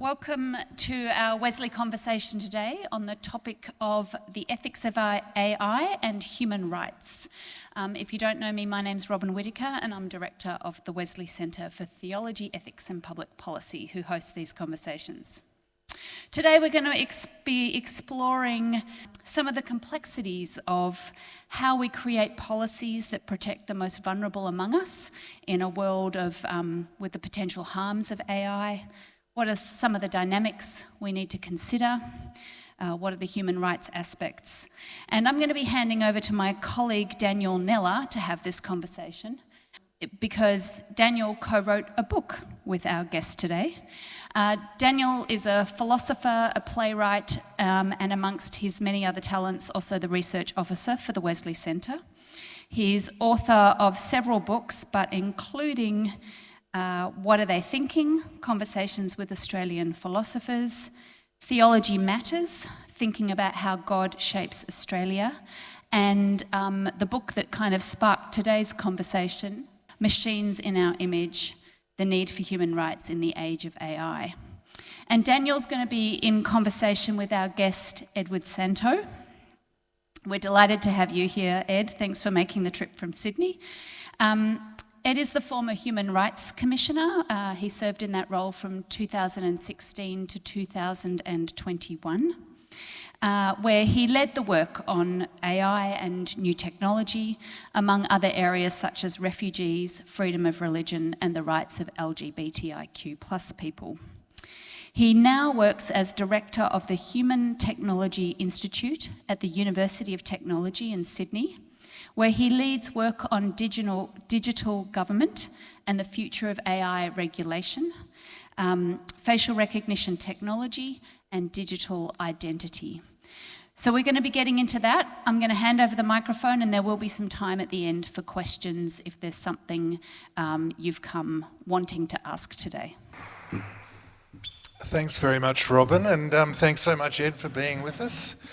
Welcome to our Wesley conversation today on the topic of the ethics of AI and human rights. If you don't know me, my name's Robin Whittaker and I'm Director of the Wesley Centre for Theology, Ethics and Public Policy, who hosts these conversations. Today we're going to be exploring some of the complexities of how we create policies that protect the most vulnerable among us in a world of with the potential harms of AI. What are some of the dynamics we need to consider? What are the human rights aspects? And I'm going to be handing over to my colleague Daniel Nellor to have this conversation because Daniel co-wrote a book with our guest today. Daniel is a philosopher, a playwright, and amongst his many other talents, also the research officer for the Wesley Centre. He's author of several books, but including What Are They Thinking? Conversations with Australian Philosophers, Theology Matters, Thinking About How God Shapes Australia, and the book that kind of sparked today's conversation, Machines in Our Image, The Need for Human Rights in the Age of AI. And Daniel's going to be in conversation with our guest, Edward Santow. We're delighted to have you here, Ed. Thanks for making the trip from Sydney. Ed is the former Human Rights Commissioner. He served in that role from 2016 to 2021, where he led the work on AI and new technology, among other areas such as refugees, freedom of religion, and the rights of LGBTIQ+ people. He now works as Director of the Human Technology Institute at the University of Technology in Sydney, where he leads work on digital government and the future of AI regulation, facial recognition technology, and digital identity. So we're going to be getting into that. I'm going to hand over the microphone and there will be some time at the end for questions if there's something you've come wanting to ask today. Thanks very much, Robin, and thanks so much, Ed, for being with us.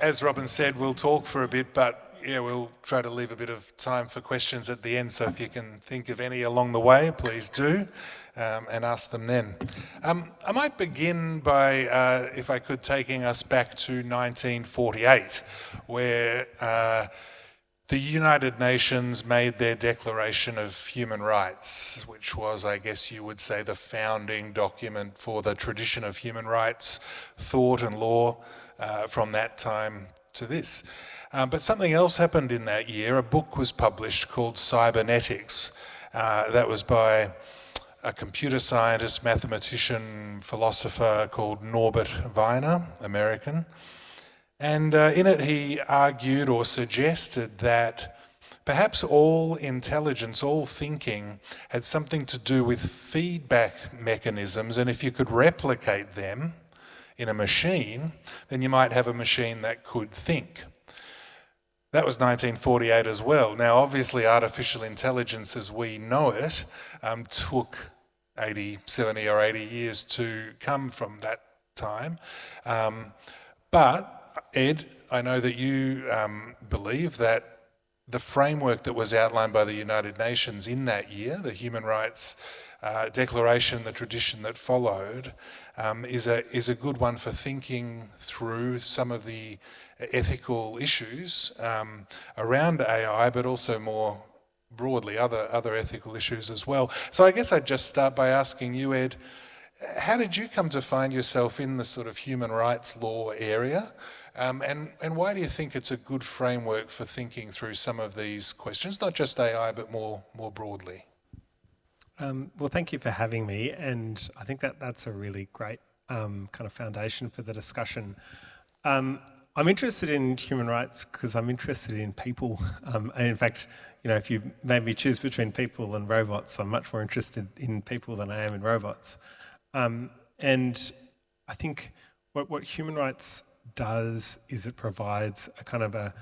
As Robin said, we'll talk for a bit, but yeah, we'll try to leave a bit of time for questions at the end, so if you can think of any along the way, please do, and ask them then. I might begin by, if I could, taking us back to 1948, where the United Nations made their Declaration of Human Rights, which was, I guess you would say, the founding document for the tradition of human rights, thought and law from that time to this. But something else happened in that year. A book was published called Cybernetics. That was by a computer scientist, mathematician, philosopher called Norbert Wiener, American. And in it he argued or suggested that perhaps all intelligence, all thinking, had something to do with feedback mechanisms, and if you could replicate them in a machine, then you might have a machine that could think. That was 1948 as well. Now, obviously, artificial intelligence as we know it took 70 or 80 years to come from that time. But, Ed, I know that you believe that the framework that was outlined by the United Nations in that year, the Human Rights Declaration, the tradition that followed, is a good one for thinking through some of the ethical issues around AI, but also more broadly other ethical issues as well. So I guess I'd just start by asking you, Ed, how did you come to find yourself in the sort of human rights law area? And why do you think it's a good framework for thinking through some of these questions, not just AI, but more broadly? Well, thank you for having me, and I think that's a really great kind of foundation for the discussion. I'm interested in human rights because I'm interested in people. And in fact, you know, if you made me choose between people and robots, I'm much more interested in people than I am in robots. And I think what human rights does is it provides a kind of a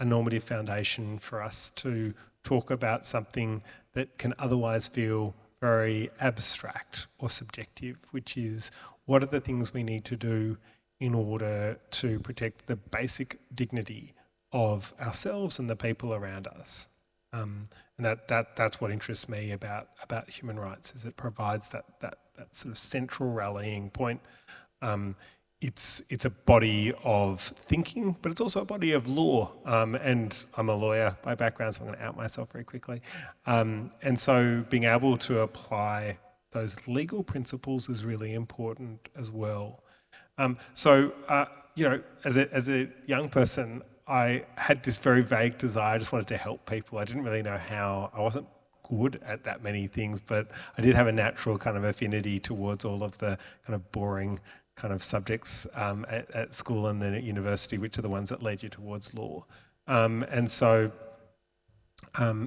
normative foundation for us to talk about something that can otherwise feel very abstract or subjective, which is what are the things we need to do in order to protect the basic dignity of ourselves and the people around us. And that's what interests me about human rights, is it provides that sort of central rallying point. It's a body of thinking, but it's also a body of law. And I'm a lawyer by background, so I'm going to out myself very quickly. And so being able to apply those legal principles is really important as well. As a young person, I had this very vague desire. I just wanted to help people. I didn't really know how. I wasn't good at that many things, but I did have a natural kind of affinity towards all of the kind of boring kind of subjects at school and then at university, which are the ones that led you towards law. And so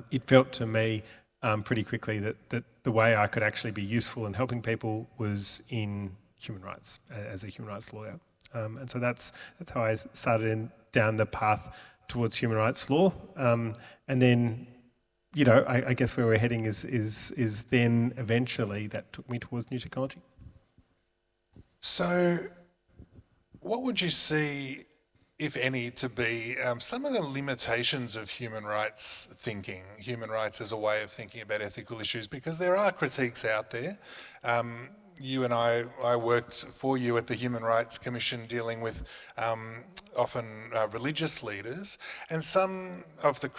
it felt to me pretty quickly that the way I could actually be useful in helping people was in human rights, as a human rights lawyer. And so that's how I started down the path towards human rights law. And then, I guess where we're heading is then eventually that took me towards new technology. So what would you see, if any, to be some of the limitations of human rights thinking, human rights as a way of thinking about ethical issues? Because there are critiques out there. You and I worked for you at the Human Rights Commission dealing with often religious leaders, and some of the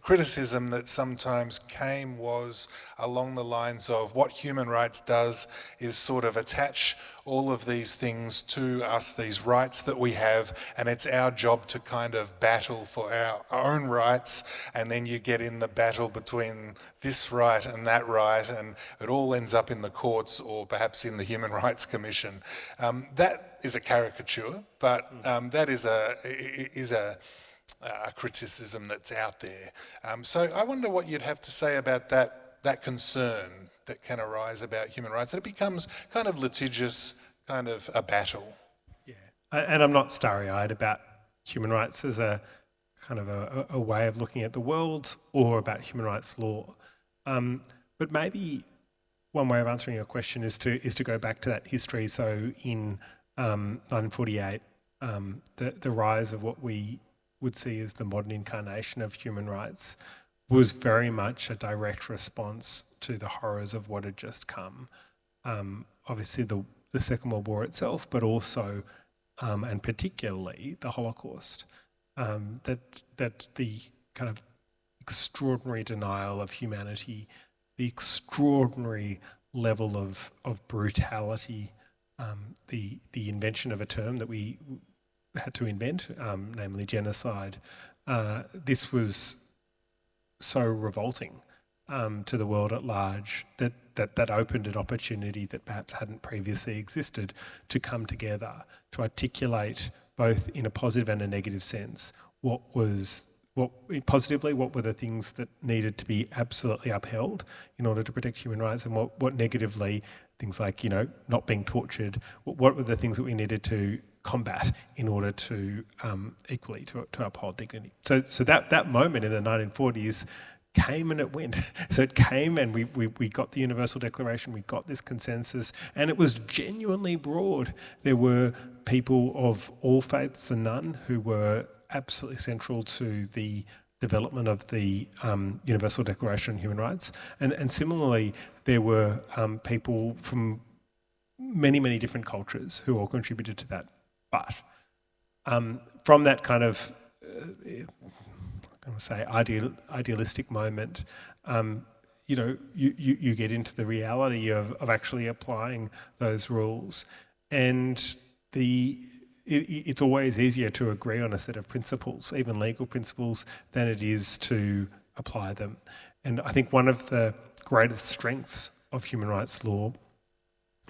criticism that sometimes came was along the lines of what human rights does is sort of attach all of these things to us, these rights that we have, and it's our job to kind of battle for our own rights, and then you get in the battle between this right and that right, and it all ends up in the courts or perhaps in the Human Rights Commission. That is a caricature, but that is a criticism that's out there. So I wonder what you'd have to say about that concern that can arise about human rights, and it becomes kind of litigious, kind of a battle. Yeah, and I'm not starry-eyed about human rights as a kind of a way of looking at the world or about human rights law. But maybe one way of answering your question is to go back to that history. So in 1948, the rise of what we would see as the modern incarnation of human rights was very much a direct response to the horrors of what had just come. Obviously the Second World War itself, but also, and particularly, the Holocaust. That the kind of extraordinary denial of humanity, the extraordinary level of brutality, the invention of a term that we had to invent, namely genocide. This was so revolting to the world at large that opened an opportunity that perhaps hadn't previously existed to come together, to articulate both in a positive and a negative sense what were the things that needed to be absolutely upheld in order to protect human rights, and what negatively, things like not being tortured, what were the things that we needed to combat in order to equally to uphold dignity. So that moment in the 1940s came and it went. So it came and we got the Universal Declaration, we got this consensus, and it was genuinely broad. There were people of all faiths and none who were absolutely central to the development of the Universal Declaration on Human Rights. And similarly, there were people from many, many different cultures who all contributed to that. But from that kind of, I'm going to say, idealistic moment, you get into the reality of actually applying those rules, and it's always easier to agree on a set of principles, even legal principles, than it is to apply them. And I think one of the greatest strengths of human rights law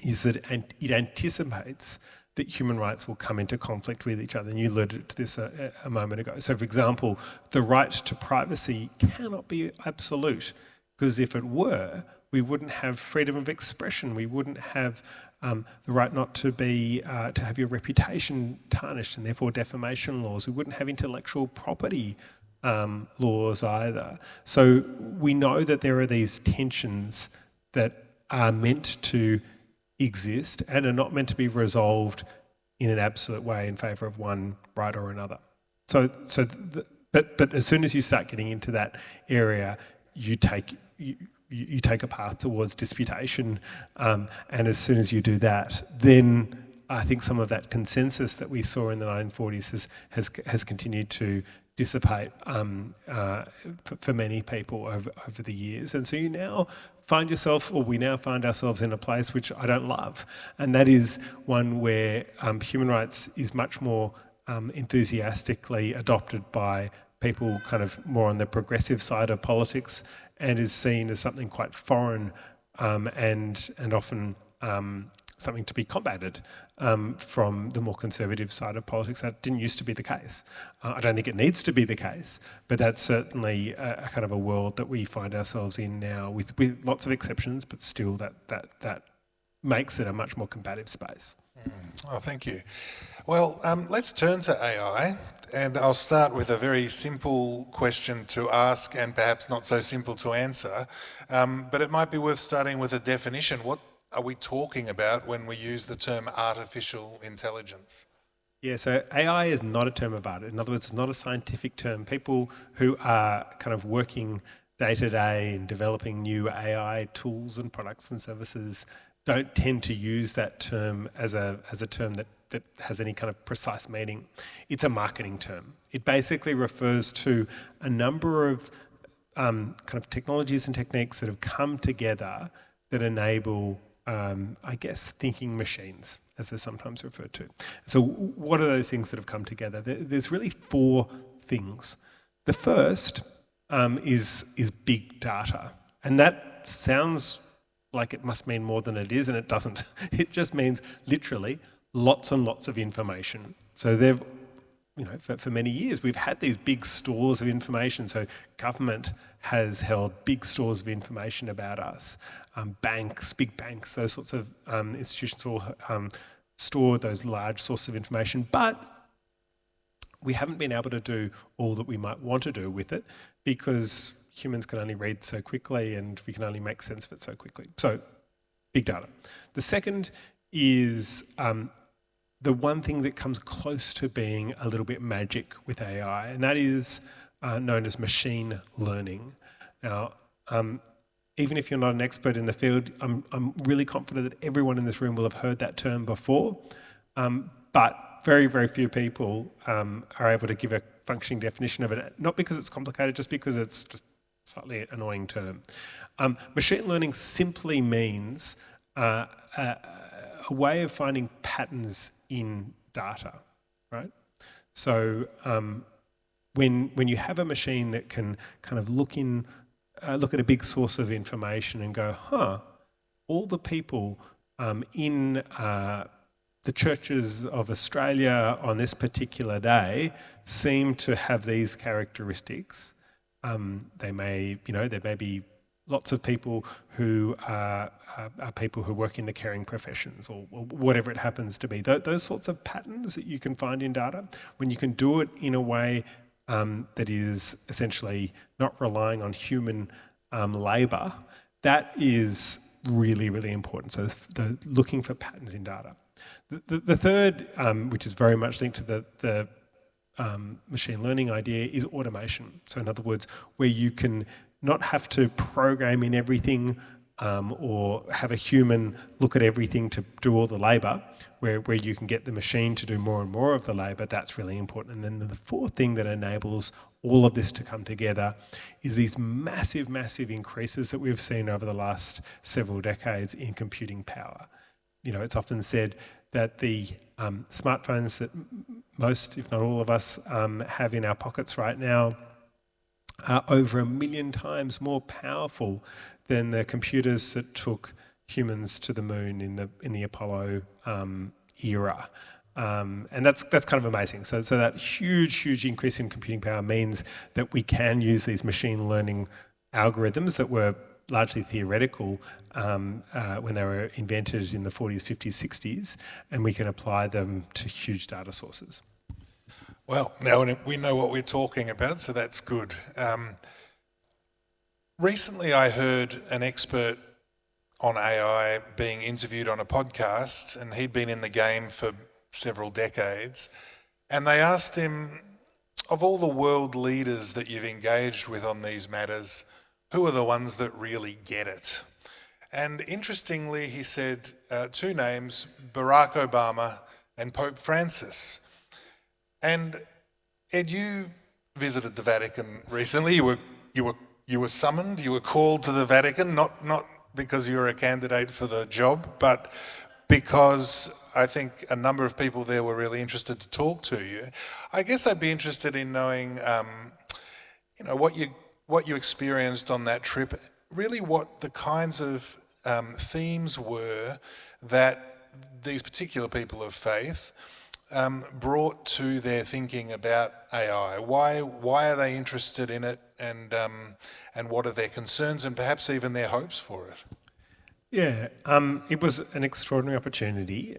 is that it anticipates that human rights will come into conflict with each other. And you alluded to this a moment ago. So, for example, the right to privacy cannot be absolute, because if it were, we wouldn't have freedom of expression. We wouldn't have the right not to have your reputation tarnished, and therefore defamation laws. We wouldn't have intellectual property laws either. So we know that there are these tensions that are meant to exist and are not meant to be resolved in an absolute way in favour of one right or another. But as soon as you start getting into that area, you you take a path towards disputation, and as soon as you do that, then I think some of that consensus that we saw in the 1940s has continued to dissipate for many people over the years. And so you now find yourself, or we now find ourselves in a place which I don't love, and that is one where human rights is much more enthusiastically adopted by people kind of more on the progressive side of politics, and is seen as something quite foreign and often something to be combated from the more conservative side of politics. That didn't used to be the case. I don't think it needs to be the case, but that's certainly a kind of a world that we find ourselves in now, with lots of exceptions, but still that makes it a much more combative space. Oh, thank you. Well, let's turn to AI, and I'll start with a very simple question to ask and perhaps not so simple to answer, but it might be worth starting with a definition. What are we talking about when we use the term artificial intelligence? Yeah, so AI is not a term of art. In other words, it's not a scientific term. People who are kind of working day to day and developing new AI tools and products and services don't tend to use that term as a term that has any kind of precise meaning. It's a marketing term. It basically refers to a number of kind of technologies and techniques that have come together that enable I guess, thinking machines, as they're sometimes referred to. So what are those things that have come together? There's really 4 things. The first is big data. And that sounds like it must mean more than it is, and it doesn't. It just means literally lots and lots of information. So they've, for many years, we've had these big stores of information. So government has held big stores of information about us. Banks, big banks, those sorts of institutions will store those large sources of information. But we haven't been able to do all that we might want to do with it because humans can only read so quickly and we can only make sense of it so quickly. So, big data. The second is the one thing that comes close to being a little bit magic with AI, and that is known as machine learning. Now, even if you're not an expert in the field, I'm really confident that everyone in this room will have heard that term before, but very, very few people are able to give a functioning definition of it, not because it's complicated, just because it's just a slightly annoying term. Machine learning simply means a way of finding patterns in data, right? So when you have a machine that can kind of look at a big source of information and go, all the people in the churches of Australia on this particular day seem to have these characteristics. There may be lots of people who are people who work in the caring professions or whatever it happens to be. Those sorts of patterns that you can find in data, when you can do it in a way that is essentially not relying on human labour, that is really, really important. So the looking for patterns in data. The third, which is very much linked to the machine learning idea, is automation. So in other words, where you can not have to program in everything or have a human look at everything to do all the labour, where you can get the machine to do more and more of the labour. That's really important. And then the fourth thing that enables all of this to come together is these massive, massive increases that we've seen over the last several decades in computing power. It's often said that the smartphones that most, if not all of us, have in our pockets right now are over 1 million times more powerful than the computers that took humans to the moon in the Apollo era. And that's kind of amazing. So that huge increase in computing power means that we can use these machine learning algorithms that were largely theoretical when they were invented in the 40s, 50s, 60s, and we can apply them to huge data sources. Well, now we know what we're talking about, so that's good. Recently I heard an expert on AI being interviewed on a podcast, and he'd been in the game for several decades, and they asked him, of all the world leaders that you've engaged with on these matters, who are the ones that really get it? And interestingly, he said two names, Barack Obama and Pope Francis. And Ed, you visited the Vatican recently. You were summoned, you were called to the Vatican, not because you were a candidate for the job, but because I think a number of people there were really interested to talk to you. I guess I'd be interested in knowing, what you experienced on that trip. Really, what the kinds of themes were that these particular people of faith brought to their thinking about AI. Why are they interested in it, and what are their concerns and perhaps even their hopes for it? Yeah, it was an extraordinary opportunity.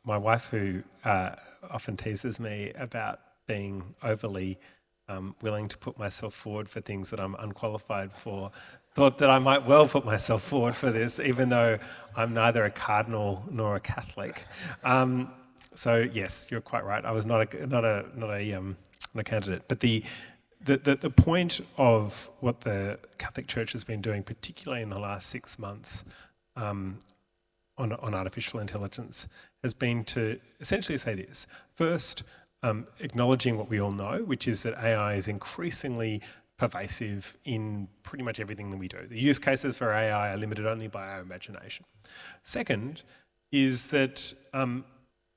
My wife, who often teases me about being overly willing to put myself forward for things that I'm unqualified for, thought that I might well put myself forward for this, even though I'm neither a cardinal nor a Catholic. So yes, you're quite right. I was not a candidate, but the point of what the Catholic Church has been doing, particularly in the last 6 months, on artificial intelligence, has been to essentially say this. First, acknowledging what we all know, which is that AI is increasingly pervasive in pretty much everything that we do. The use cases for AI are limited only by our imagination. Second is that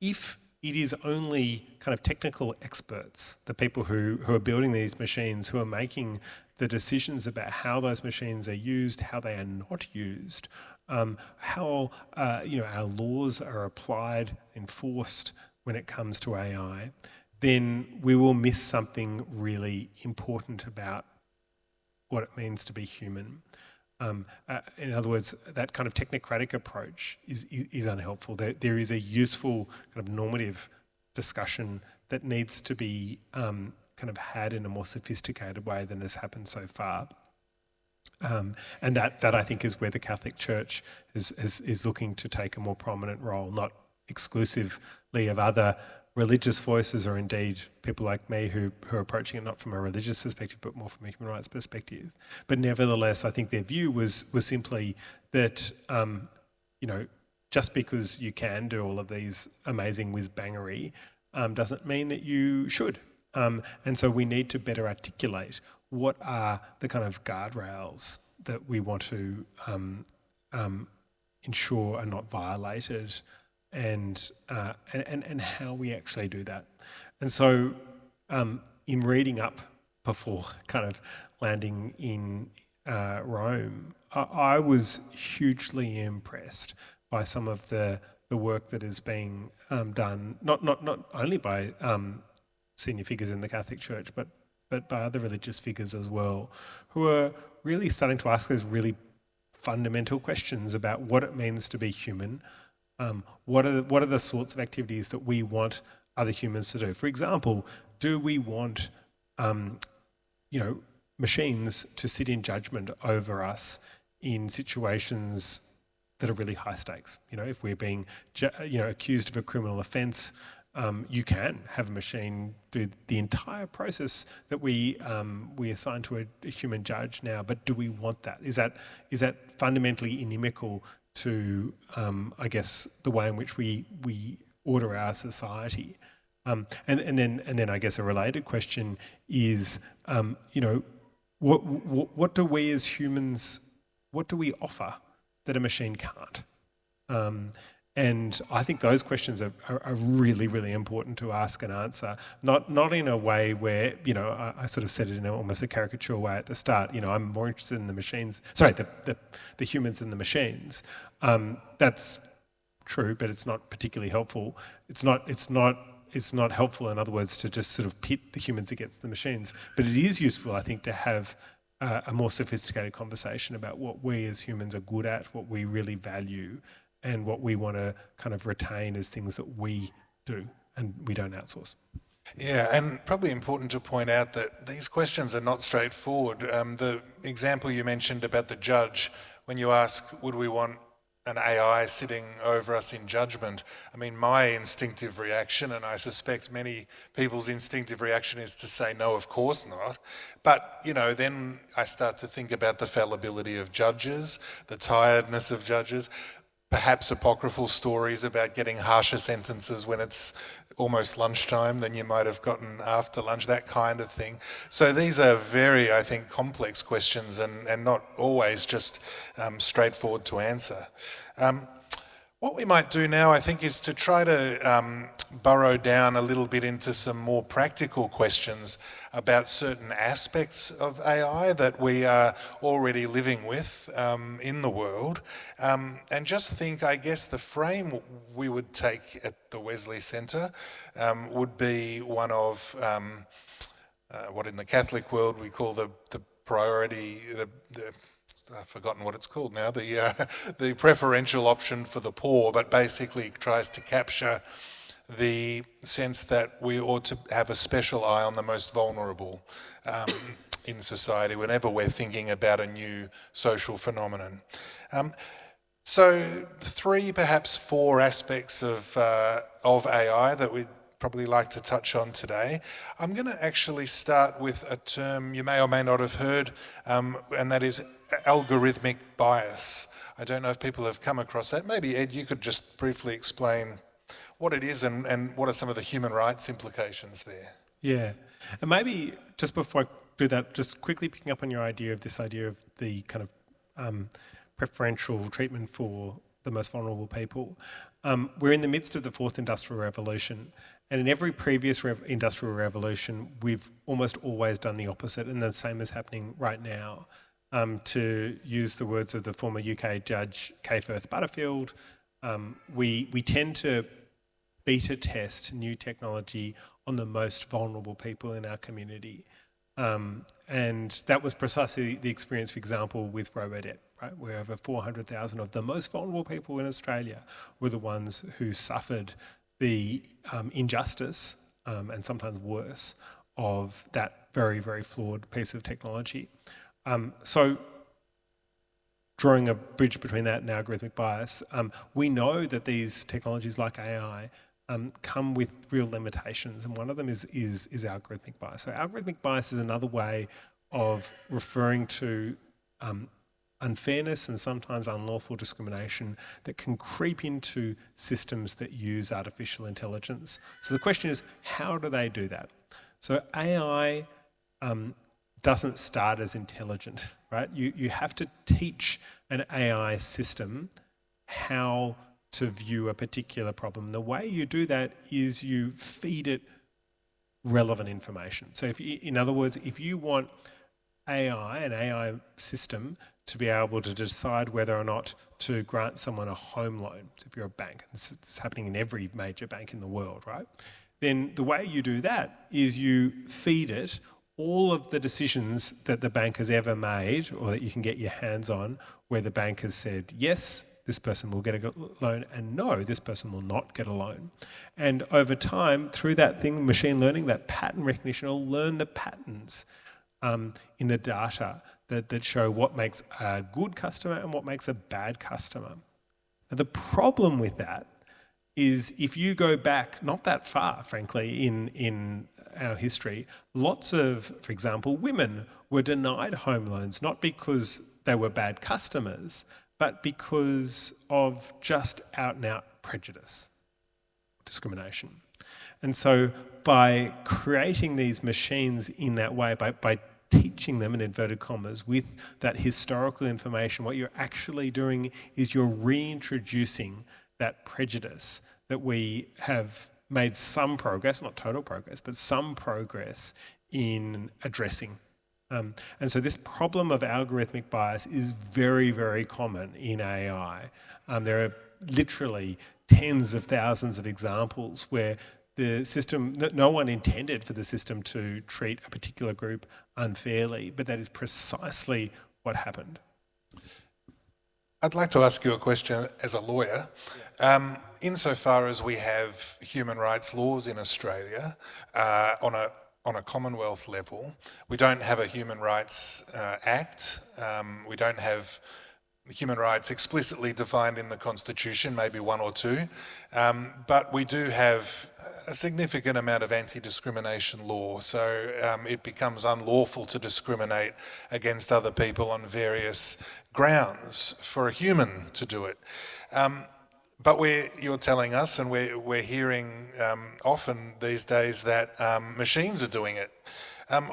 if it is only kind of technical experts, the people who are building these machines, who are making the decisions about how those machines are used, how they are not used, how our laws are applied, enforced when it comes to AI, then we will miss something really important about what it means to be human. In other words, that kind of technocratic approach is unhelpful. There is a useful kind of normative discussion that needs to be kind of had in a more sophisticated way than has happened so far. And that I think is where the Catholic Church is looking to take a more prominent role, not exclusively of other religious voices, or indeed people like me who are approaching it not from a religious perspective but more from a human rights perspective. But nevertheless, I think their view was simply that just because you can do all of these amazing whiz-bangery doesn't mean that you should. And so we need to better articulate what are the kind of guardrails that we want to ensure are not violated, and how we actually do that. And so in reading up before kind of landing in Rome, I was hugely impressed by some of the work that is being done, not only by senior figures in the Catholic Church, but by other religious figures as well, who are really starting to ask those really fundamental questions about what it means to be human. What are the sorts of activities that we want other humans to do? For example, do we want machines to sit in judgment over us in situations that are really high stakes? If we're being accused of a criminal offence, you can have a machine do the entire process that we assign to a human judge now. But do we want that? Is that fundamentally inimical to, I guess, the way in which we order our society? And then I guess a related question is, what do we as humans, what do we offer that a machine can't? And I think those questions are really, really important to ask and answer. Not in a way where, I sort of said it in almost a caricature way at the start. I'm more interested in the machines. Sorry, the humans and the machines. That's true, but it's not particularly helpful. It's not helpful, in other words, to just sort of pit the humans against the machines. But it is useful, I think, to have a more sophisticated conversation about what we as humans are good at, what we really value, and what we want to kind of retain as things that we do and we don't outsource. Yeah, and probably important to point out that these questions are not straightforward. The example you mentioned about the judge, when you ask, would we want an AI sitting over us in judgment. I mean, my instinctive reaction, and I suspect many people's instinctive reaction, is to say, no, of course not. But, you know, then I start to think about the fallibility of judges, the tiredness of judges, perhaps apocryphal stories about getting harsher sentences when it's almost lunchtime than you might have gotten after lunch, that kind of thing. So these are very, I think, complex questions and not always just straightforward to answer. What we might do now, I think, is to try to burrow down a little bit into some more practical questions about certain aspects of AI that we are already living with in the world. And just think, I guess, the frame we would take at the Wesley Centre would be one of what in the Catholic world we call the priority, I've forgotten what it's called now, the preferential option for the poor, but basically tries to capture the sense that we ought to have a special eye on the most vulnerable in society whenever we're thinking about a new social phenomenon. So 3, perhaps 4 aspects of AI that we'd probably like to touch on today. I'm going to actually start with a term you may or may not have heard, and that is algorithmic bias. I don't know if people have come across that. Maybe, Ed, you could just briefly explain what it is and what are some of the human rights implications there. Yeah, and maybe just before I do that, just quickly picking up on your idea of the kind of preferential treatment for the most vulnerable people. We're in the midst of the 4th Industrial Revolution, and in every previous industrial revolution, we've almost always done the opposite, and the same is happening right now. To use the words of the former UK judge, Kay Firth Butterfield, we tend to beta test new technology on the most vulnerable people in our community. And that was precisely the experience, for example, with Robodebt, right? Where over 400,000 of the most vulnerable people in Australia were the ones who suffered the injustice, and sometimes worse, of that very, very flawed piece of technology. So drawing a bridge between that and algorithmic bias, we know that these technologies like AI come with real limitations, and one of them is algorithmic bias. So algorithmic bias is another way of referring to unfairness and sometimes unlawful discrimination that can creep into systems that use artificial intelligence. So the question is, how do they do that? So AI doesn't start as intelligent, right? You have to teach an AI system how to view a particular problem. The way you do that is you feed it relevant information. So in other words, if you want an AI system to be able to decide whether or not to grant someone a home loan, so if you're a bank, this is happening in every major bank in the world, right? Then the way you do that is you feed it all of the decisions that the bank has ever made or that you can get your hands on, where the bank has said, yes, this person will get a loan, and no, this person will not get a loan. And over time, through that thing, machine learning, that pattern recognition, will learn the patterns in the data that show what makes a good customer and what makes a bad customer. Now, the problem with that is if you go back not that far, frankly, in our history, lots of, for example, women were denied home loans, not because they were bad customers, but because of just out and out prejudice, discrimination. And so by creating these machines in that way, by teaching them, in inverted commas, with that historical information, what you're actually doing is you're reintroducing that prejudice that we have made some progress, not total progress, but some progress in addressing. And so this problem of algorithmic bias is very, very common in AI. There are literally tens of thousands of examples where the system, no one intended for the system to treat a particular group unfairly, but that is precisely what happened. I'd like to ask you a question as a lawyer. Yeah. Insofar as we have human rights laws in Australia on a Commonwealth level, we don't have a Human Rights Act. We don't have human rights explicitly defined in the Constitution, maybe one or two, but we do have a significant amount of anti-discrimination law, so it becomes unlawful to discriminate against other people on various grounds for a human to do it. But you're telling us, and we're hearing often these days that machines are doing it.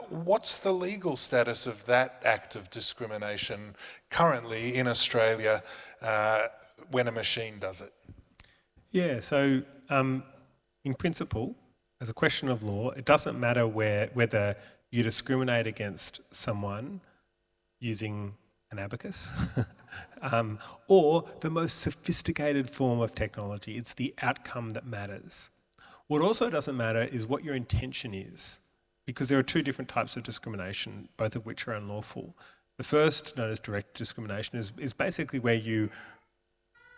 What's the legal status of that act of discrimination currently in Australia when a machine does it? Yeah, so in principle, as a question of law, it doesn't matter whether you discriminate against someone using an abacus or the most sophisticated form of technology. It's the outcome that matters. What also doesn't matter is what your intention is, because there are two different types of discrimination, both of which are unlawful. The first, known as direct discrimination, is basically where you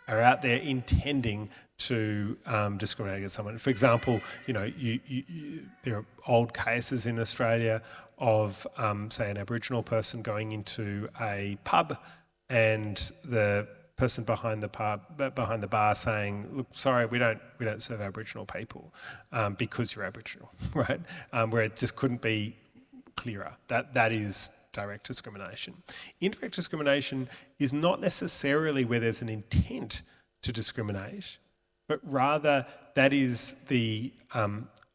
are out there intending to discriminate against someone. For example, there are old cases in Australia of, say, an Aboriginal person going into a pub and the person behind the bar saying, "Look, sorry, we don't serve Aboriginal people because you're Aboriginal," right? Where it just couldn't be clearer. That is direct discrimination. Indirect discrimination is not necessarily where there's an intent to discriminate, but rather that is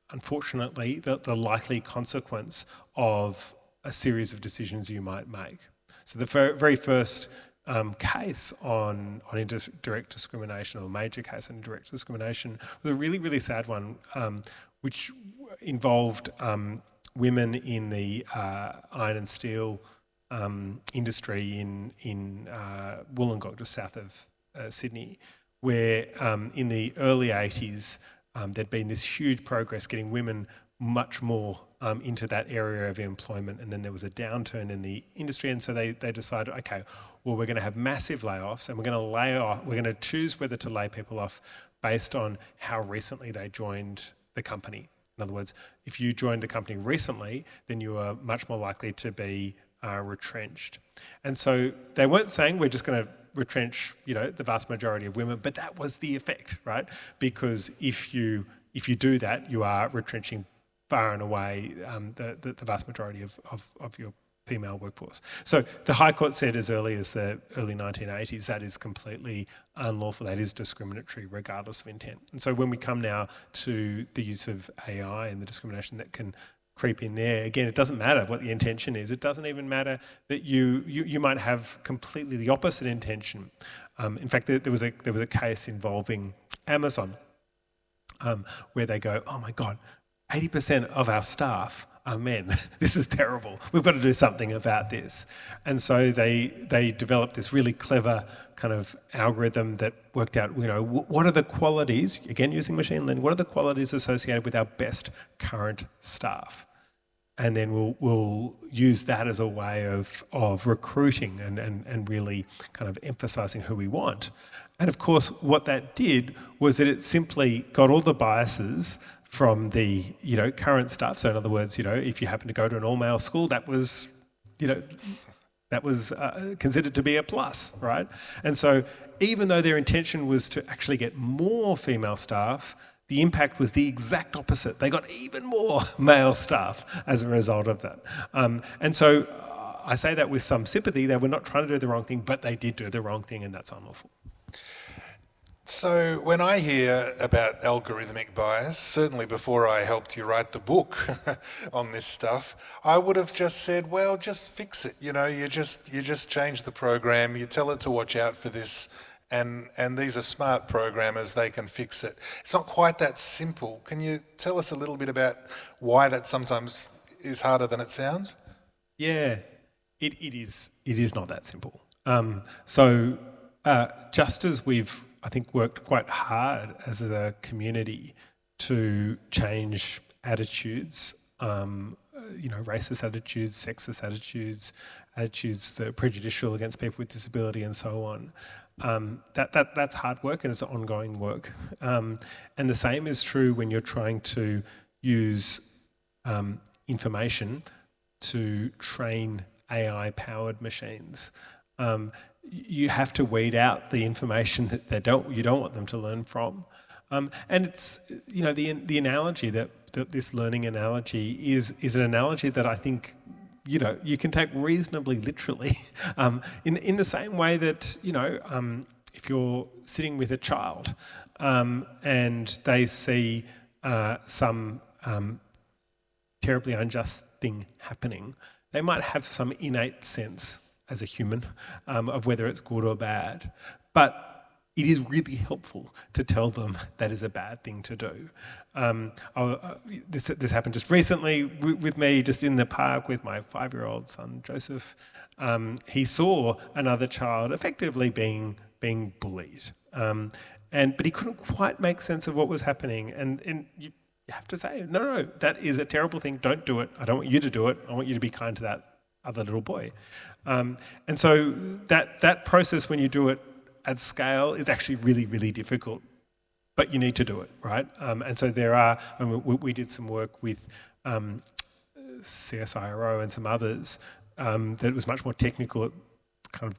unfortunately the likely consequence of a series of decisions you might make. So the very first case on indirect discrimination, or a major case on indirect discrimination, was a really, really sad one, which involved women in the iron and steel industry in Wollongong, just south of Sydney, where in the early 80s there'd been this huge progress getting women much more into that area of employment, and then there was a downturn in the industry, and so they decided, okay, well, we're going to have massive layoffs, and we're going to choose whether to lay people off based on how recently they joined the company. In other words, if you joined the company recently, then you are much more likely to be retrenched. And so they weren't saying we're just going to retrench, the vast majority of women, but that was the effect, right? Because if you do that, you are retrenching far and away the vast majority of your female workforce. So the High Court said as early as the early 1980s that is completely unlawful, that is discriminatory regardless of intent. And so when we come now to the use of AI and the discrimination that can creep in there, again, it doesn't matter what the intention is. It doesn't even matter that you might have completely the opposite intention. In fact, there was a case involving Amazon where they go, "Oh my God, 80% of our staff are men. This is terrible. We've got to do something about this." And so they developed this really clever kind of algorithm that worked out, what are the qualities, again using machine learning, what are the qualities associated with our best current staff? And then we'll use that as a way of recruiting and really kind of emphasising who we want. And of course, what that did was that it simply got all the biases from the current staff. So in other words, if you happen to go to an all-male school, that was considered to be a plus, right? And so even though their intention was to actually get more female staff, the impact was the exact opposite. They got even more male staff as a result of that. And so I say that with some sympathy. They were not trying to do the wrong thing, but they did do the wrong thing, and that's unlawful. So when I hear about algorithmic bias, certainly before I helped you write the book on this stuff, I would have just said, well, just fix it. You just change the program, you tell it to watch out for this, and these are smart programmers, they can fix it. It's not quite that simple. Can you tell us a little bit about why that sometimes is harder than it sounds? Yeah, it is not that simple. Just as we've, I think, worked quite hard as a community to change attitudes, racist attitudes, sexist attitudes that are prejudicial against people with disability and so on. That's hard work, and it's ongoing work. And the same is true when you're trying to use information to train AI-powered machines. you have to weed out the information that you don't want them to learn from. And it's, the analogy that this learning analogy is an analogy that I think, you can take reasonably literally, in the same way that, if you're sitting with a child and they see some terribly unjust thing happening, they might have some innate sense as a human of whether it's good or bad. But it is really helpful to tell them that is a bad thing to do. This happened just recently with me, just in the park with my 5-year-old son, Joseph. He saw another child effectively being bullied. But he couldn't quite make sense of what was happening. And you have to say, no, that is a terrible thing. Don't do it. I don't want you to do it. I want you to be kind to that other little boy. And so that process, when you do it at scale, is actually really, really difficult, but you need to do it, right? And so we did some work with CSIRO and some others that was much more technical.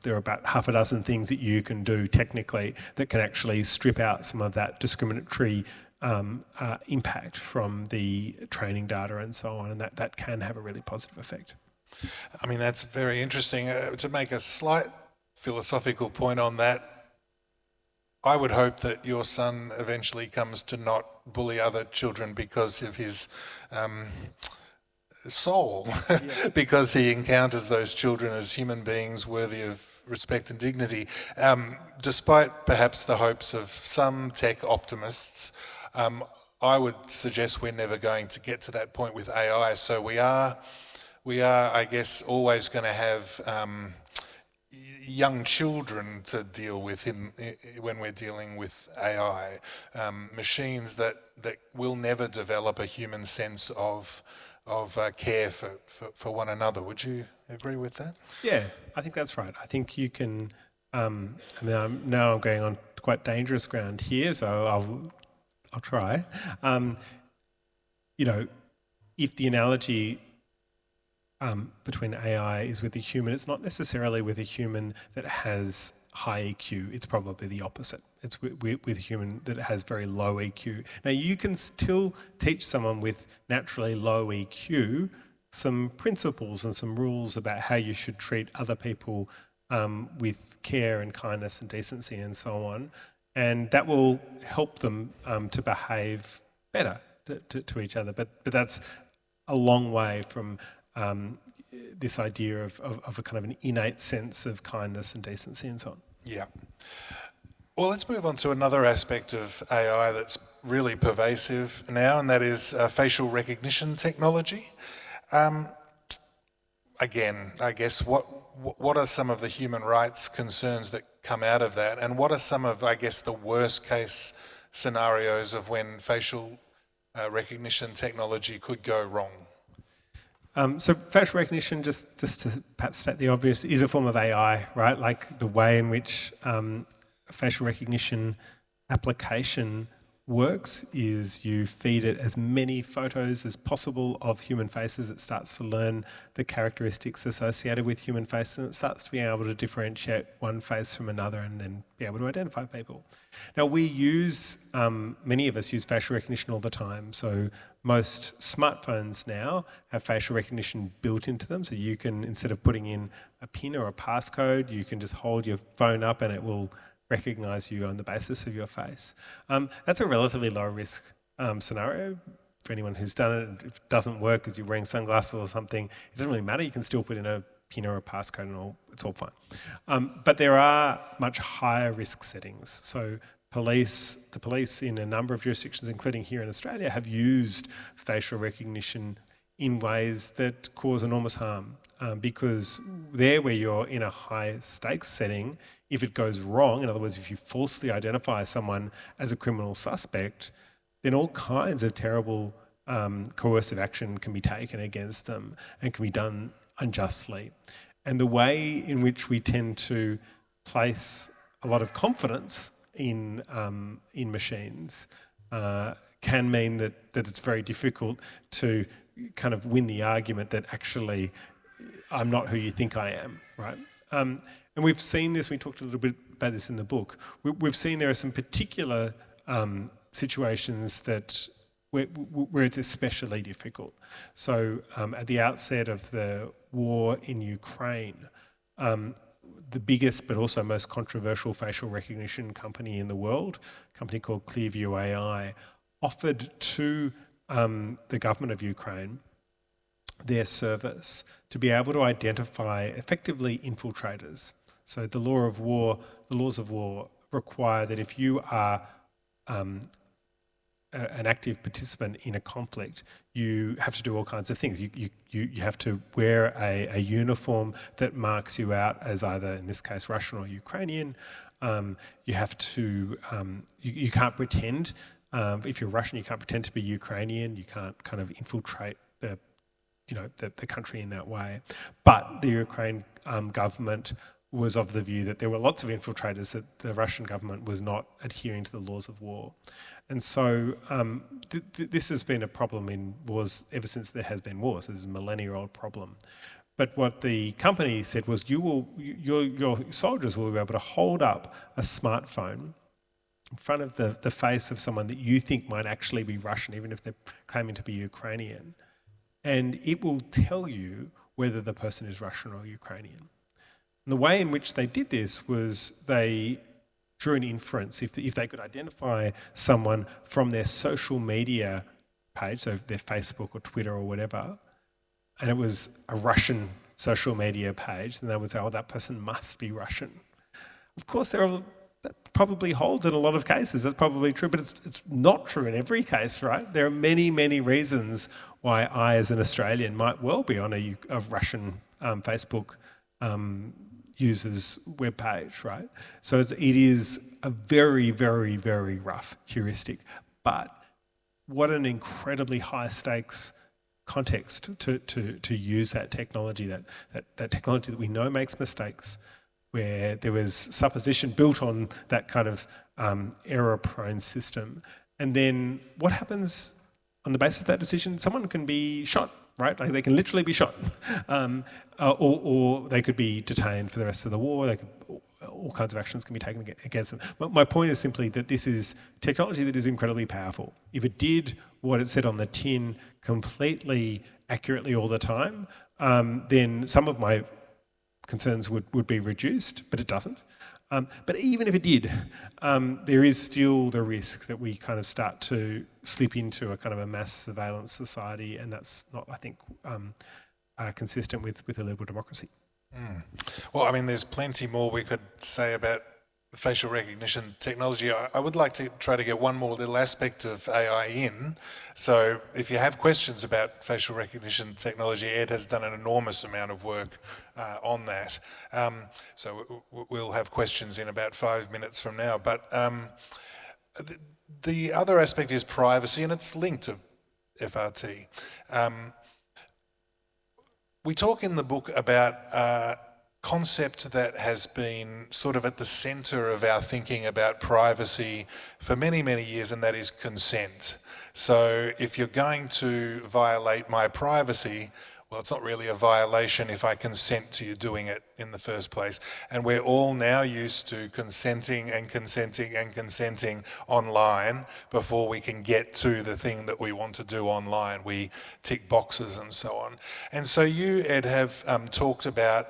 There are about half a dozen things that you can do technically that can actually strip out some of that discriminatory impact from the training data and so on, and that can have a really positive effect. I mean, that's very interesting. To make a slight philosophical point on that, I would hope that your son eventually comes to not bully other children because of his soul, because he encounters those children as human beings worthy of respect and dignity. Despite perhaps the hopes of some tech optimists, I would suggest we're never going to get to that point with AI. So we are, I guess, always going to have young children to deal with when we're dealing with AI, machines that will never develop a human sense of care for one another. Would you agree with that? Yeah, I think that's right. I think you can. I'm going on quite dangerous ground here, so I'll try. If the analogy between AI is with a human, it's not necessarily with a human that has high EQ. It's probably the opposite. It's with a human that has very low EQ. Now, you can still teach someone with naturally low EQ some principles and some rules about how you should treat other people with care and kindness and decency and so on, and that will help them to behave better to each other. But that's a long way from this idea of a kind of an innate sense of kindness and decency and so on. Yeah. Well, let's move on to another aspect of AI that's really pervasive now, and that is facial recognition technology. Again, I guess, what are some of the human rights concerns that come out of that, and what are some of, I guess, the worst case scenarios of when facial recognition technology could go wrong? So facial recognition, just to perhaps state the obvious, is a form of AI, right? Like the way in which facial recognition application works is you feed it as many photos as possible of human faces. It starts to learn the characteristics associated with human faces, and it starts to be able to differentiate one face from another and then be able to identify people. Now, many of us use facial recognition all the time. So most smartphones now have facial recognition built into them. So you can, instead of putting in a PIN or a passcode, you can just hold your phone up and it will recognise you on the basis of your face. That's a relatively low risk scenario for anyone who's done it. If it doesn't work because you're wearing sunglasses or something, it doesn't really matter. You can still put in a PIN or a passcode and it's all fine. But there are much higher risk settings. So the police in a number of jurisdictions, including here in Australia, have used facial recognition in ways that cause enormous harm. Because there, where you're in a high stakes setting, if it goes wrong, in other words, if you falsely identify someone as a criminal suspect, then all kinds of terrible coercive action can be taken against them and can be done unjustly. And the way in which we tend to place a lot of confidence in machines can mean that it's very difficult to kind of win the argument that actually I'm not who you think I am, right? And And we've seen this, we talked a little bit about this in the book, we've seen there are some particular situations that where it's especially difficult. So at the outset of the war in Ukraine, the biggest but also most controversial facial recognition company in the world, a company called Clearview AI, offered to the government of Ukraine their service to be able to identify effectively infiltrators. So the laws of war require that if you are an active participant in a conflict, you have to do all kinds of things. You have to wear a uniform that marks you out as either, in this case, Russian or Ukrainian. You have to, you can't pretend, if you're Russian, you can't pretend to be Ukrainian. You can't kind of infiltrate the country in that way. But the Ukraine government was of the view that there were lots of infiltrators, that the Russian government was not adhering to the laws of war. And so this has been a problem in wars ever since there has been war. So this is a millennia-old problem. But what the company said was, your soldiers will be able to hold up a smartphone in front of the face of someone that you think might actually be Russian, even if they're claiming to be Ukrainian, and it will tell you whether the person is Russian or Ukrainian. And the way in which they did this was they drew an inference. If they could identify someone from their social media page, so their Facebook or Twitter or whatever, and it was a Russian social media page, then they would say, oh, that person must be Russian. Of course, that probably holds in a lot of cases. That's probably true, but it's not true in every case, right? There are many, many reasons why I, as an Australian, might well be on a Russian Facebook user's webpage, right? So it is a very, very, very rough heuristic. But what an incredibly high stakes context to use that technology, that technology that we know makes mistakes, where there was supposition built on that kind of error-prone system. And then what happens on the basis of that decision? Someone can be shot, right? Like they can literally be shot. Or they could be detained for the rest of the war. All kinds of actions can be taken against them. But my point is simply that this is technology that is incredibly powerful. If it did what it said on the tin completely accurately all the time, then some of my concerns would be reduced, but it doesn't. But even if it did, there is still the risk that we kind of start to slip into a kind of a mass surveillance society, and that's not, I think, consistent with a liberal democracy. Well, I mean, there's plenty more we could say about facial recognition technology. I would like to try to get one more little aspect of AI in. So if you have questions about facial recognition technology, Ed has done an enormous amount of work on that. So we'll have questions in about 5 minutes from now. But the other aspect is privacy, and it's linked to FRT. We talk in the book about concept that has been sort of at the centre of our thinking about privacy for many, many years, and that is consent. So if you're going to violate my privacy, well, it's not really a violation if I consent to you doing it in the first place. And we're all now used to consenting and consenting and consenting online before we can get to the thing that we want to do online. We tick boxes and so on. And so you, Ed, have talked about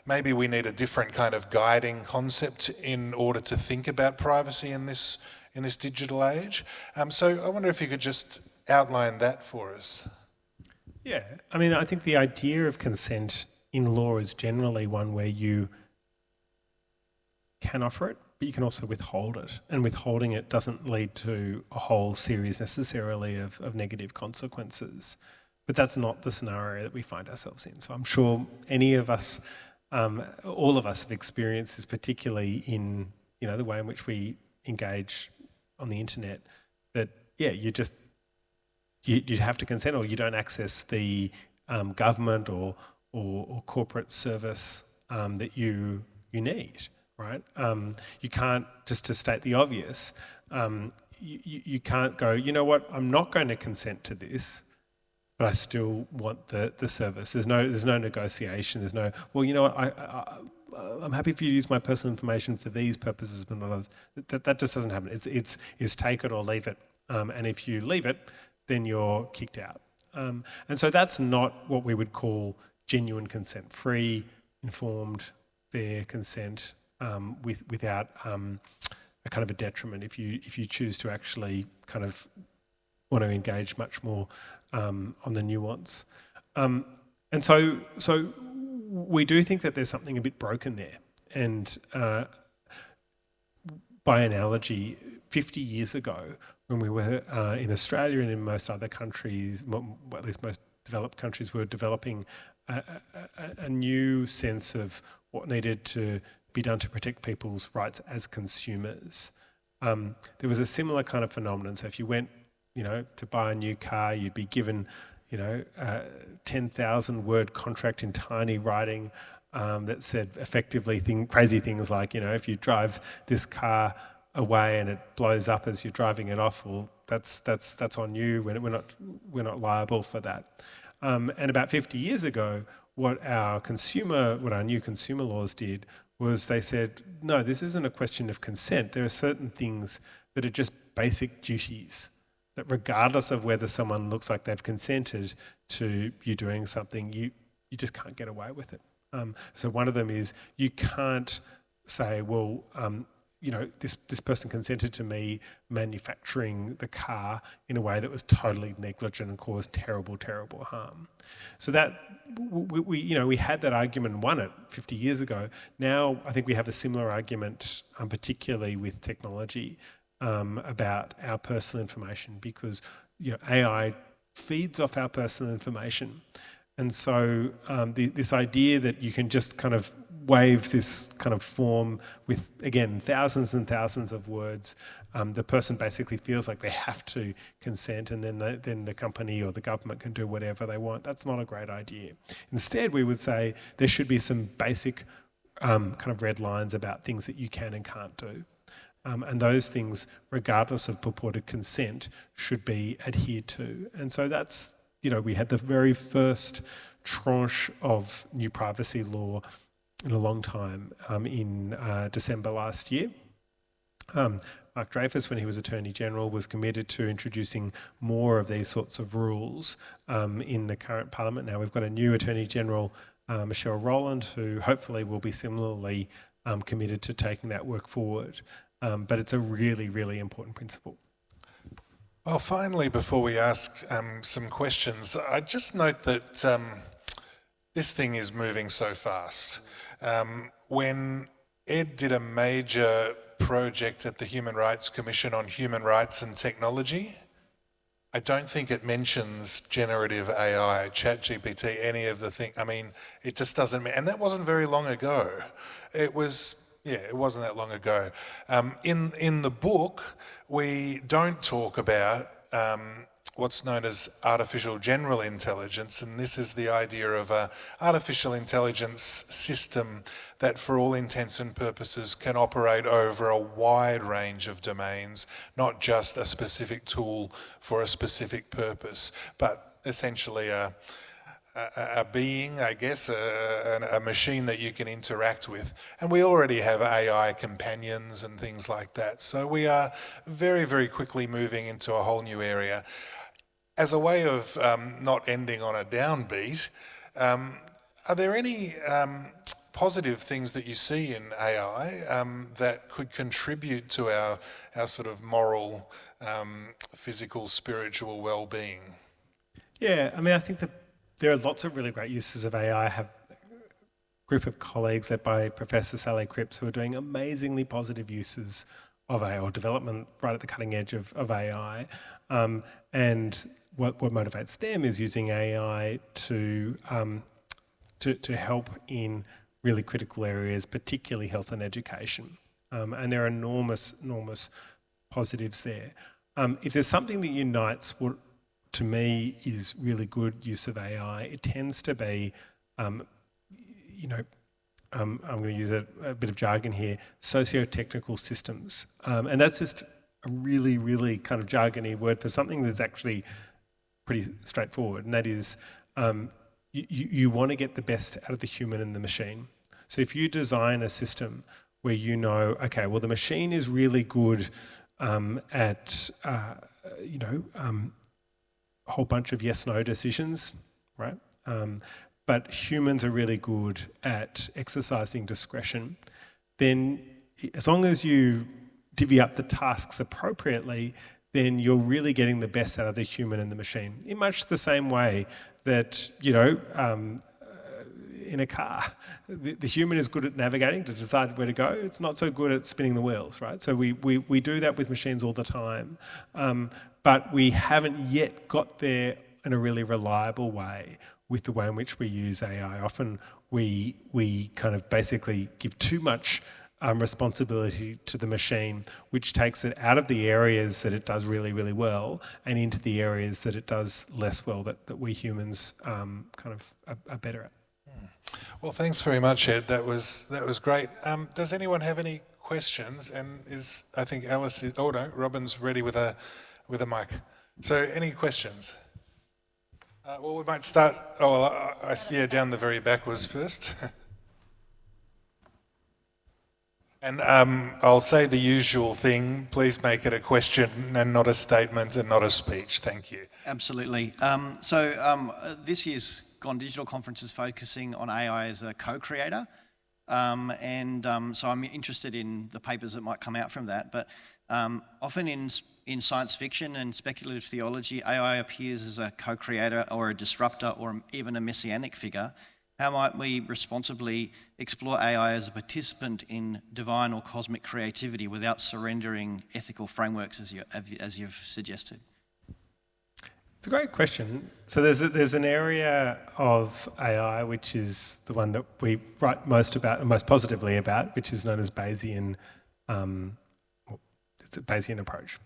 maybe we need a different kind of guiding concept in order to think about privacy in this digital age. So I wonder if you could just outline that for us. Yeah, I mean, I think the idea of consent in law is generally one where you can offer it, but you can also withhold it. And withholding it doesn't lead to a whole series necessarily of negative consequences. But that's not the scenario that we find ourselves in. So I'm sure any of us, all of us have experienced this, particularly in the way in which we engage on the internet, that, yeah, you'd have to consent, or you don't access the government or corporate service that you need, right? You can't, just to state the obvious, you can't go, you know what, I'm not going to consent to this, but I still want the service. There's no negotiation. There's no, well, you know what, I'm happy for you to use my personal information for these purposes, but not others. That just doesn't happen. It's take it or leave it. And if you leave it, then you're kicked out. And so that's not what we would call genuine consent, free, informed, fair consent without a kind of a detriment if you choose to actually kind of want to engage much more on the nuance. And so we do think that there's something a bit broken there. And by analogy, 50 years ago, when we were in Australia and in most other countries, well, at least most developed countries, were developing a new sense of what needed to be done to protect people's rights as consumers. There was a similar kind of phenomenon. So if you went, to buy a new car, you'd be given, a 10,000 word contract in tiny writing that said effectively crazy things like, if you drive this car away and it blows up as you're driving it off, well, that's on you. We're not liable for that. And about 50 years ago, what our new consumer laws did was they said, no, this isn't a question of consent. There are certain things that are just basic duties that regardless of whether someone looks like they've consented to you doing something, you just can't get away with it. So one of them is you can't say, well, this person consented to me manufacturing the car in a way that was totally negligent and caused terrible, terrible harm. So that we had that argument and won it 50 years ago. Now I think we have a similar argument, particularly with technology, about our personal information, because AI feeds off our personal information, and so this idea that you can just kind of wave this kind of form with, again, thousands and thousands of words, the person basically feels like they have to consent, and then the company or the government can do whatever they want. That's not a great idea. Instead, we would say there should be some basic kind of red lines about things that you can and can't do. And those things, regardless of purported consent, should be adhered to. And so that's, we had the very first tranche of new privacy law in a long time in December last year. Mark Dreyfus, when he was Attorney General, was committed to introducing more of these sorts of rules in the current Parliament. Now we've got a new Attorney General, Michelle Rowland, who hopefully will be similarly committed to taking that work forward. But it's a really, really important principle. Well, finally, before we ask some questions, I just note that this thing is moving so fast. When Ed did a major project at the Human Rights Commission on human rights and technology, I don't think it mentions generative AI, ChatGPT, any of the things. I mean, it just doesn't, and that wasn't very long ago. It wasn't that long ago. In the book, we don't talk about what's known as artificial general intelligence, and this is the idea of an artificial intelligence system that for all intents and purposes can operate over a wide range of domains, not just a specific tool for a specific purpose, but essentially a being, I guess, a machine that you can interact with. And we already have AI companions and things like that. So we are very, very quickly moving into a whole new area. As a way of not ending on a downbeat, are there any positive things that you see in AI that could contribute to our sort of moral, physical, spiritual well-being? Yeah, I mean, I think that there are lots of really great uses of AI. I have a group of colleagues led by Professor Sally Cripps who are doing amazingly positive uses of AI, or development right at the cutting edge of AI. And what motivates them is using AI to help in really critical areas, particularly health and education. And there are enormous positives there. If there's something that unites what to me is really good use of AI, it tends to be, I'm going to use a bit of jargon here, socio-technical systems. And that's just a really, really kind of jargony word for something that's actually pretty straightforward, and that is you want to get the best out of the human and the machine. So if you design a system where you know, okay, well, the machine is really good at, a whole bunch of yes/no decisions, right? But humans are really good at exercising discretion, then as long as you divvy up the tasks appropriately, then you're really getting the best out of the human and the machine. In much the same way that, in a car, the human is good at navigating to decide where to go. It's not so good at spinning the wheels, right? So we do that with machines all the time, but we haven't yet got there in a really reliable way with the way in which we use AI. Often we kind of basically give too much responsibility to the machine, which takes it out of the areas that it does really, really well and into the areas that it does less well that we humans kind of are better at. Well, thanks very much, Ed. That was great. Does anyone have any questions? And I think Alice is, oh no, Robin's ready with a mic. So any questions? Well, we might start, down the very back was first. And I'll say the usual thing, please make it a question and not a statement and not a speech. Thank you. Absolutely. This year's Gone Digital conference is focusing on AI as a co-creator. So I'm interested in the papers that might come out from that. But often in science fiction and speculative theology, AI appears as a co-creator or a disruptor or even a messianic figure. How might we responsibly explore AI as a participant in divine or cosmic creativity without surrendering ethical frameworks as you've suggested? It's a great question. So there's an area of AI which is the one that we write most positively about, which is known as Bayesian. It's a Bayesian approach.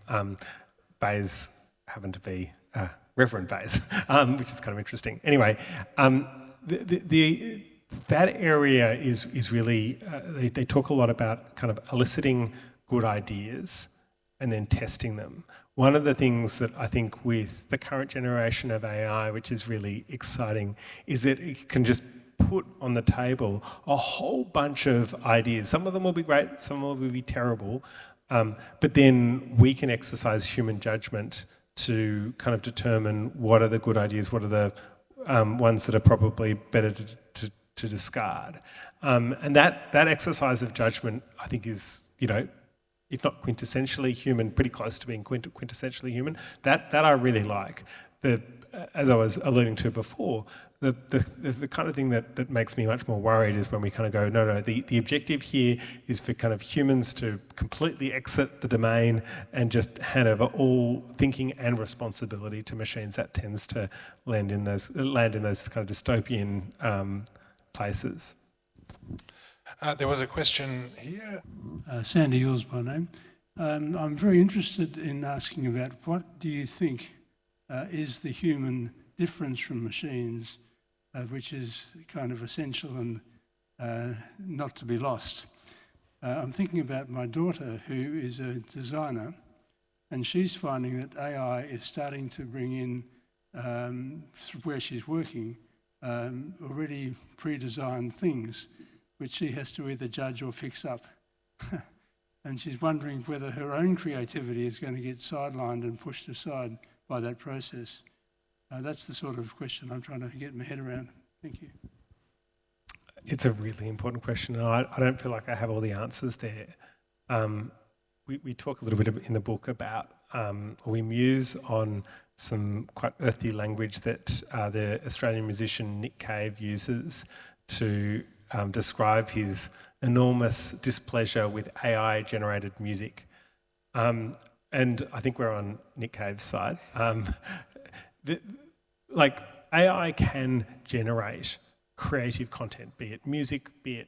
Bayes happened to be Reverend Bayes, which is kind of interesting. Anyway. That area is really, they talk a lot about kind of eliciting good ideas and then testing them. One of the things that I think with the current generation of AI, which is really exciting, is that it can just put on the table a whole bunch of ideas. Some of them will be great, some will be terrible, but then we can exercise human judgment to kind of determine what are the good ideas, what are the ones that are probably better to discard. And that exercise of judgment, I think, is, if not quintessentially human, pretty close to being quintessentially human. That I really like. As I was alluding to before, the kind of thing that makes me much more worried is when we kind of go, no, the objective here is for kind of humans to completely exit the domain and just hand over all thinking and responsibility to machines. That tends to land in those kind of dystopian places. There was a question here. Sandy Yules by name. I'm very interested in asking about what do you think is the human difference from machines, which is kind of essential and not to be lost. I'm thinking about my daughter, who is a designer, and she's finding that AI is starting to bring in, where she's working, already pre-designed things, which she has to either judge or fix up. And she's wondering whether her own creativity is going to get sidelined and pushed aside by that process. That's the sort of question I'm trying to get my head around. Thank you. It's a really important question, and I don't feel like I have all the answers there. We talk a little bit in the book about, we muse on some quite earthy language that the Australian musician Nick Cave uses to describe his enormous displeasure with AI-generated music. And I think we're on Nick Cave's side. AI can generate creative content, be it music, be it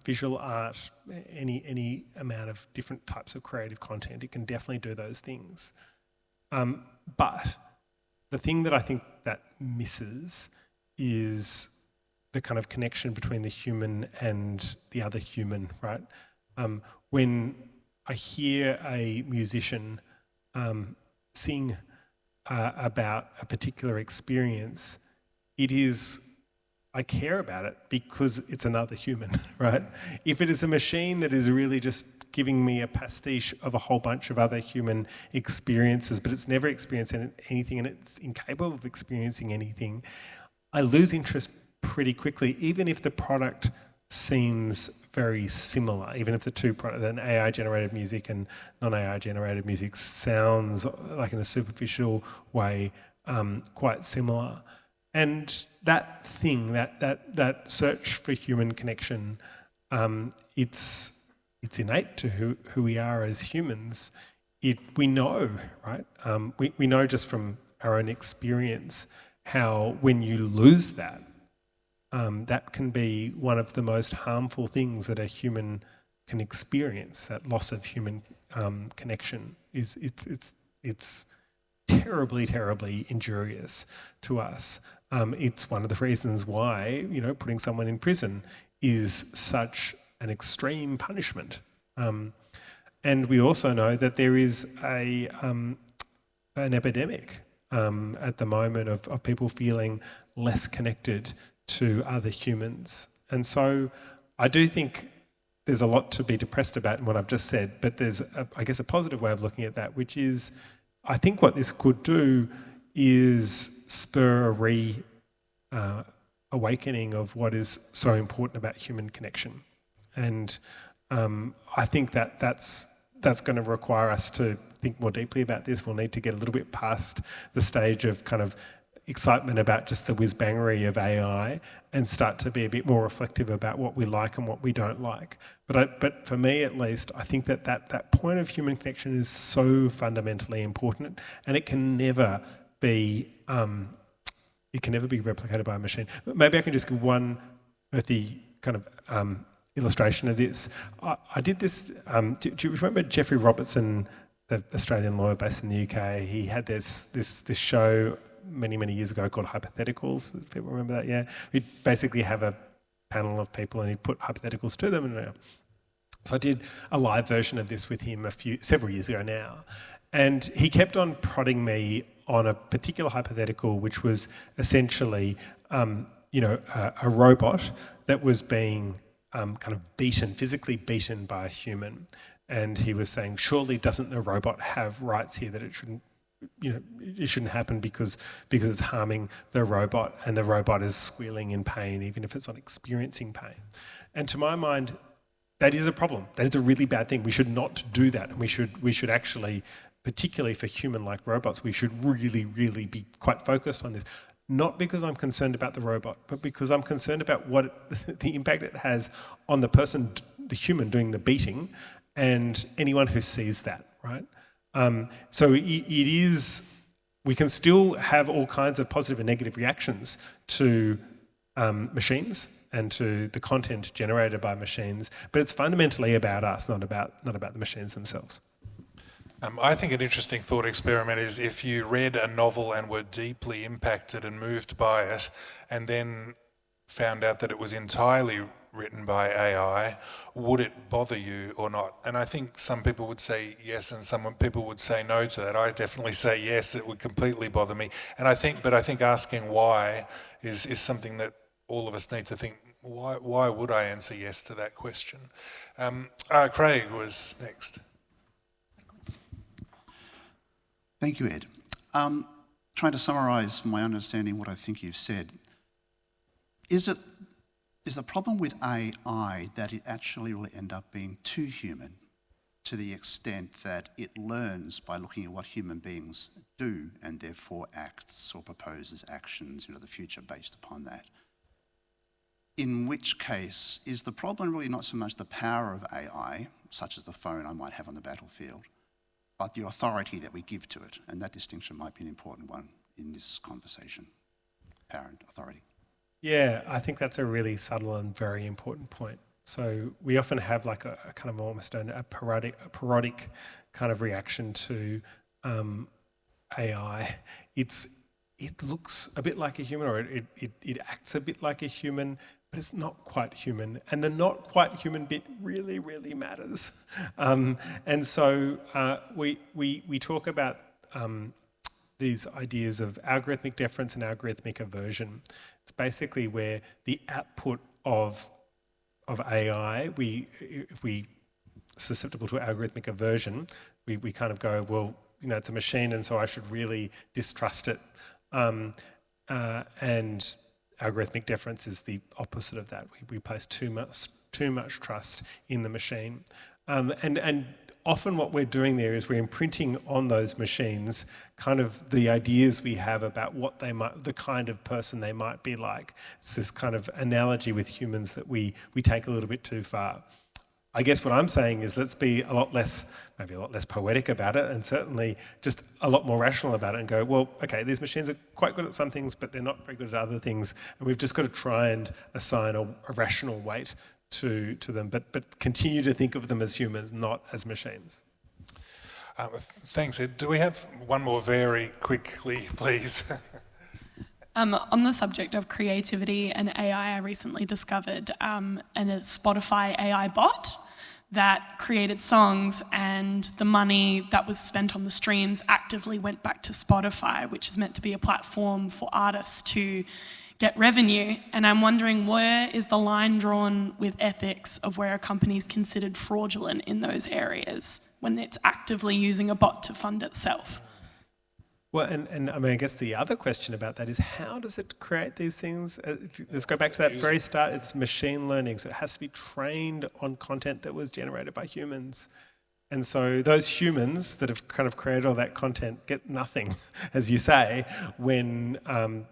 visual art, any amount of different types of creative content. It can definitely do those things. But the thing that I think that misses is the kind of connection between the human and the other human, right? When I hear a musician sing about a particular experience, it is, I care about it because it's another human, right? If it is a machine that is really just giving me a pastiche of a whole bunch of other human experiences, but it's never experienced anything and it's incapable of experiencing anything, I lose interest pretty quickly, even if the product seems very similar, even if the two products, an AI-generated music and non-AI-generated music sounds like in a superficial way quite similar. And that thing, that search for human connection, it's innate to who we are as humans. We know, right? We know just from our own experience how when you lose that, that can be one of the most harmful things that a human can experience. That loss of human connection it's terribly, terribly injurious to us. It's one of the reasons why, putting someone in prison is such an extreme punishment. And we also know that there is an epidemic at the moment of people feeling less connected to other humans. And so I do think there's a lot to be depressed about in what I've just said, but there's, I guess, a positive way of looking at that, which is I think what this could do is spur a awakening of what is so important about human connection. And I think that's going to require us to think more deeply about this. We'll need to get a little bit past the stage of kind of excitement about just the whiz-bangery of AI and start to be a bit more reflective about what we like and what we don't like. But for me, at least, I think that point of human connection is so fundamentally important, and it can never be replicated by a machine. But maybe I can just give one earthy kind of illustration of this. I did this. Do you remember Geoffrey Robertson, the Australian lawyer based in the UK? He had this show many years ago called Hypotheticals. If people remember that, yeah. We'd basically have a panel of people and he'd put hypotheticals to them. And so I did a live version of this with him several years ago now. And he kept on prodding me on a particular hypothetical, which was essentially, a robot that was being kind of physically beaten by a human. And he was saying, surely doesn't the robot have rights here that it shouldn't happen because it's harming the robot and the robot is squealing in pain even if it's not experiencing pain. And to my mind, that is a problem. That is a really bad thing. We should not do that. And we should actually, particularly for human-like robots, we should really, really be quite focused on this. Not because I'm concerned about the robot, but because I'm concerned about the impact it has on the person, the human doing the beating, and anyone who sees that, right? So we can still have all kinds of positive and negative reactions to machines and to the content generated by machines, but it's fundamentally about us, not about the machines themselves. I think an interesting thought experiment is if you read a novel and were deeply impacted and moved by it, and then found out that it was entirely written by AI, would it bother you or not? And I think some people would say yes, and some people would say no to that. I definitely say yes, it would completely bother me. And I think asking why is something that all of us need to think. Why would I answer yes to that question? Craig was next. Thank you, Ed. Trying to summarise from my understanding what I think you've said, is the problem with AI that it actually will end up being too human to the extent that it learns by looking at what human beings do and therefore acts or proposes actions into the future based upon that? In which case, is the problem really not so much the power of AI, such as the phone I might have on the battlefield, but the authority that we give to it? And that distinction might be an important one in this conversation, power and authority. Yeah, I think that's a really subtle and very important point. So we often have like a kind of almost a parodic kind of reaction to AI. It looks a bit like a human, or it acts a bit like a human, but it's not quite human. And the not quite human bit really, really matters. And so we talk about these ideas of algorithmic deference and algorithmic aversion. It's basically where the output of AI, if we susceptible to algorithmic aversion, we kind of go, well, it's a machine, and so I should really distrust it. And algorithmic deference is the opposite of that. We place too much trust in the machine. And often what we're doing there is we're imprinting on those machines kind of the ideas we have about what they might, the kind of person they might be like. It's this kind of analogy with humans that we take a little bit too far. I guess what I'm saying is let's be maybe a lot less poetic about it, and certainly just a lot more rational about it and go, well, okay, these machines are quite good at some things, but they're not very good at other things. And we've just got to try and assign a rational weight to them, but continue to think of them as humans, not as machines. Thanks, Ed. Do we have one more very quickly, please? On the subject of creativity and AI, I recently discovered a Spotify AI bot that created songs, and the money that was spent on the streams actively went back to Spotify, which is meant to be a platform for artists to get revenue. And I'm wondering, where is the line drawn with ethics of where a company is considered fraudulent in those areas when it's actively using a bot to fund itself? Well, and I mean, I guess the other question about that is, how does it create these things? Let's go back to that very start. It's machine learning, so it has to be trained on content that was generated by humans. And so those humans that have kind of created all that content get nothing, as you say, when an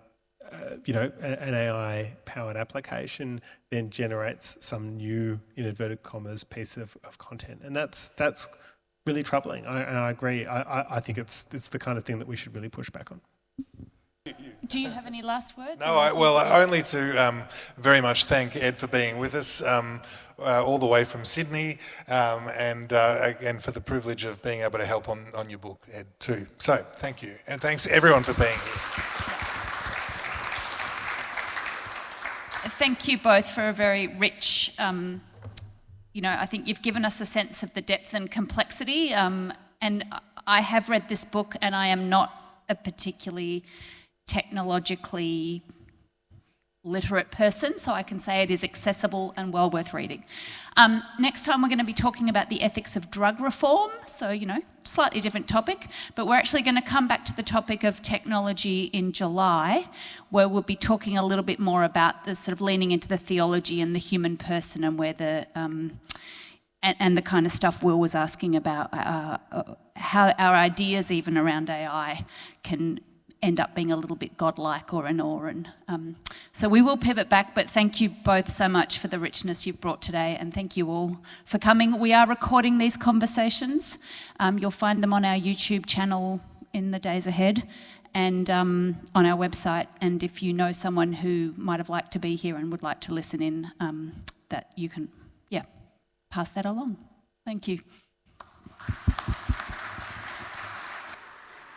AI-powered application then generates some new, in inverted commas, piece of content. And that's really troubling. I agree. I think it's the kind of thing that we should really push back on. Do you have any last words? No, only to very much thank Ed for being with us all the way from Sydney, and again for the privilege of being able to help on your book, Ed, too. So thank you, and thanks everyone for being here. Thank you both for a very rich I think you've given us a sense of the depth and complexity, and I have read this book, and I am not a particularly technologically literate person, so I can say it is accessible and well worth reading. Next time we're going to be talking about the ethics of drug reform, so, slightly different topic, but we're actually going to come back to the topic of technology in July, where we'll be talking a little bit more about the sort of leaning into the theology and the human person, and where and the kind of stuff Will was asking about, how our ideas even around AI can end up being a little bit godlike or in awe. And so we will pivot back, but thank you both so much for the richness you've brought today, and thank you all for coming. We are recording these conversations. You'll find them on our YouTube channel in the days ahead, and on our website. And if you know someone who might have liked to be here and would like to listen in, that you can, pass that along. Thank you.